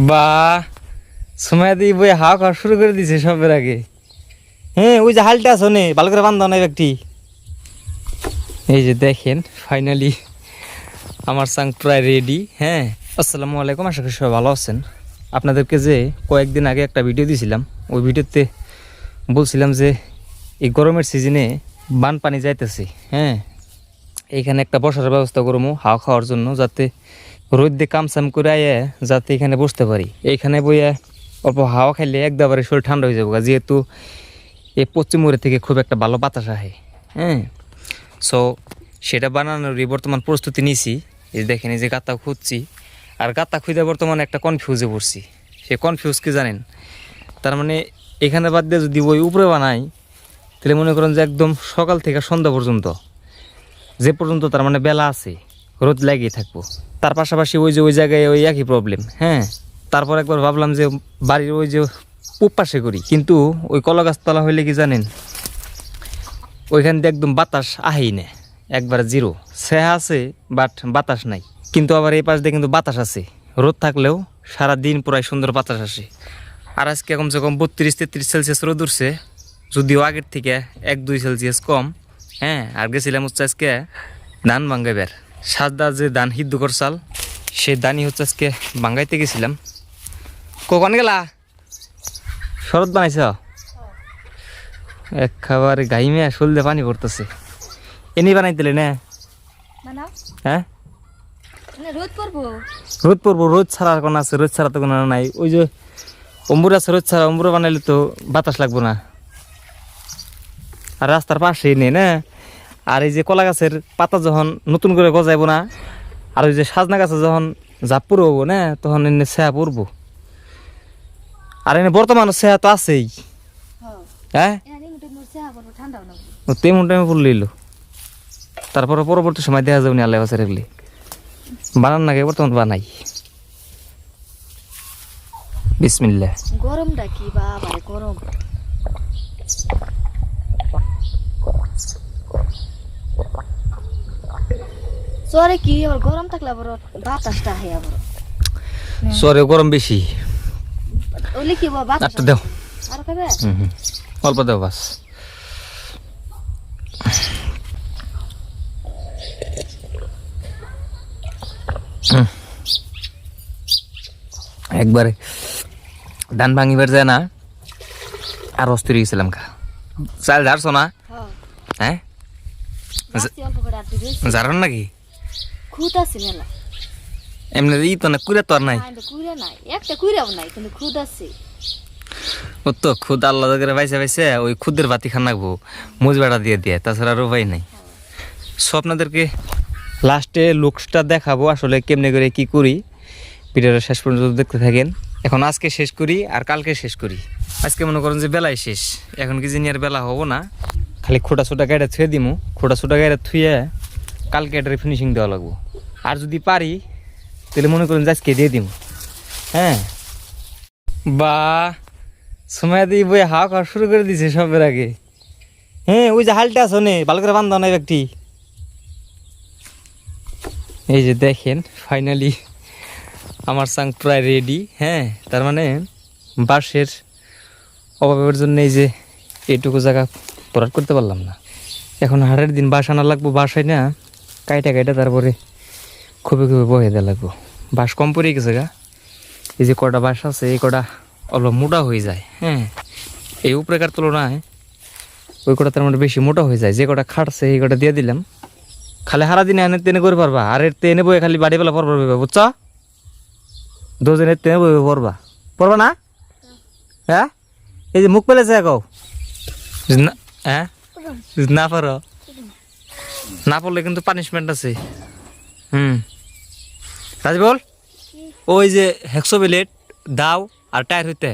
বা সময় দিয়ে বই হাওয়া খাওয়া শুরু করে দিছে সবের আগে। হ্যাঁ, ওই যে হালটা আছো নে, ভালো করে বান্ধব না ব্যক্তি। এই যে দেখেন ফাইনালি আমার সাং প্রায় রেডি। হ্যাঁ, আসসালামু আলাইকুম, আশা করি সবাই ভালো আছেন। আপনাদেরকে যে কয়েকদিন আগে একটা ভিডিও দিয়েছিলাম, ওই ভিডিওতে বলছিলাম যে এই গরমের সিজনে বানপানি যাইতেছে। হ্যাঁ, এইখানে একটা বসার ব্যবস্থা করবো হাওয়া খাওয়ার জন্য, যাতে রোদ দিয়ে কামসাম করে আয়ে যাতে এখানে বসতে পারি। এইখানে বইয়া অল্প হাওয়া খাইলে একবারে শরীর ঠান্ডা হয়ে যাবো, যেহেতু এই পশ্চিমবঙ্গের থেকে খুব একটা ভালো বাতাস আহে। হ্যাঁ, সো সেটা বানানোরই বর্তমান প্রস্তুতি নিছি। এই দেখেন, এই যে গাঁথা খুঁজছি, আর গাঁথা খুঁজে বর্তমানে একটা কনফিউজে পড়ছি। সে কনফিউজ কি জানেন? তার মানে এখানে বাদ দিয়ে যদি ওই উপরে বানাই, তাহলে মনে করেন যে একদম সকাল থেকে সন্ধ্যা পর্যন্ত, যে পর্যন্ত তার মানে বেলা আছে, রোদ লাগিয়ে থাকবো। তার পাশাপাশি ওই যে ওই জায়গায় ওই একই প্রবলেম। হ্যাঁ, তারপর একবার ভাবলাম যে বাড়ির ওই যে পূব পাশে করি, কিন্তু ওই কলা গাছতলা হইলে কি জানেন, ওইখান দিয়ে একদম বাতাস আহেই না, একবার জিরো সেহা আছে, বাট বাতাস নাই। কিন্তু আবার এই পাশ দিয়ে কিন্তু বাতাস আছে, রোদ থাকলেও সারাদিন প্রায় সুন্দর বাতাস আসে। আর আজকে কমসে কম 32-33 সেলসিয়াস রোদ উঠছে, যদিও আগের থেকে 1-2 সেলসিয়াস কম। হ্যাঁ, আর গেছিলাম হচ্ছে আজকে ধান ভাঙ্গাইবার। সাদা যে ধান হিদ্ধ করছাল, সেই ধানই হচ্ছে আজকে ভাঙ্গাইতে গেছিলাম। কখন গেলা? শরৎ বানাইছ? একেবারে গাইমে শরীরে পানি পড়তেছে। এনে বানাইতেলে না? হ্যাঁ, রোদ পড়বো, রোদ ছাড়া আর কোনো আছে? রোদ ছাড়া তো কোনো নাই। ওই যে অম্বুর আছে, রোদ ছাড়া অম্বুরা বানাইলে তো বাতাস লাগবো না। আর রাস্তার পাশেই নেই না। আর এই যে কলা গাছের পাতা যখন নতুন করে গজাইবো না, আর ওই যে সাজনা গাছে যখন ঝাপ পুরো হবো না, তখন এনে ছায়া পড়বো। আর এনে বর্তমানে ছায়া তো আছেই। হ্যাঁ, তেমন টাইমে পড়লে এলো, তারপরে পরবর্তী সময় দেখা যাবে না। আল্লাহ বাসার এগুলি বানান নাকি বর্তমান বানাই। বিসমিল্লাহ। গরমটা কি বাবা, গরম। সরে কি আবার গরম থাকলে আবার বাতাসটা আহে আবার। সরে গরম বেশি। ওলে কি বাবা বাতাস আটটা দাও। আর খাবে? অল্প দাও বাস। একবারে ধান ভাঙিবার যায় না, আর অস্থির গেছিলাম খা। চাল ঝাড়ছো না? হ্যাঁ, ঝাড়ন নাকি? খুদ আছে মেলা। এমনি ই তো না, কুড়ে তো আর নাই। কুড়ে নাই, একটা কুড়াও নাই, কিন্তু খুদ আছে। ও তো খুদ আল্লাহ করে পাইছে পাইছে, ওই খুদের বাতি খান রাখবো মুজবাটা দিয়ে দিয়ে, তাছাড়া আর উপায় নাই। সো আপনাদেরকে লাস্টে লুকসটা দেখাবো আসলে কেমনে করে কি করি। ভিডিওটা শেষ পর্যন্ত দেখতে থাকেন। এখন আজকে শেষ করি আর কালকে শেষ করি। আজকে মনে করেন যে বেলায় শেষ, এখন কি জানি আর বেলা হবো না। খালি খোটা ছোটা গাড়িটা থুয়ে দিমু, খোটা ছোটা গাড়িটা থুয়ে কালকে এটার ফিনিশিং দেওয়া লাগবো। আর যদি পারি তাহলে মনে করেন যে আজকে দিয়ে দিমু। হ্যাঁ, বা সময় দিয়ে বই হাওয়া খাওয়া শুরু করে দিছে সবের আগে। হ্যাঁ, ওই যে হালটা আছো নে, ভালো করে বান্ধব না ব্যক্তি। এই যে দেখেন ফাইনালি আমার সাং প্রায় রেডি। হ্যাঁ, তার মানে বাঁশের অভাবের জন্য এই যে এইটুকু জায়গা ভরাট করতে পারলাম না। এখন হাটের দিন বাঁশ আনা লাগবো, বাসায় না কাইটা তারপরে খুবই খুবই বহে দেওয়া লাগবো। বাঁশ কম পড়ে গেছে গা। এই যে কটা বাঁশ আছে, এই কটা অল্প মোটা হয়ে যায়। হ্যাঁ, এই উপরেকার তুলনায় ওই কটা তার মানে বেশি মোটা হয়ে যায়। যে কটা খাটছে এই কটা দিয়ে দিলাম, খালি হারা দিনে এনে তেনে করে পারবা। আর এর তেনে বই খালি বাড়ি বেলা পড়বা, বুঝছ? দুজনের তেনে বই পড়বা, পড়বা না? হ্যাঁ, এই যে মুখ পেলেছে কও না। হ্যাঁ, না পারো, না পড়লে কিন্তু পানিশমেন্ট আছে। রাজবল, ওই যে হেক্সো বিলেট দাও আর টায়ার হইতে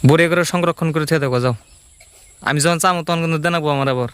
বড়ে করে সংরক্ষণ করে থুয়ে দেখো যাও। আমি যখন চামো তখন কিন্তু দেনাবো আমার আবার।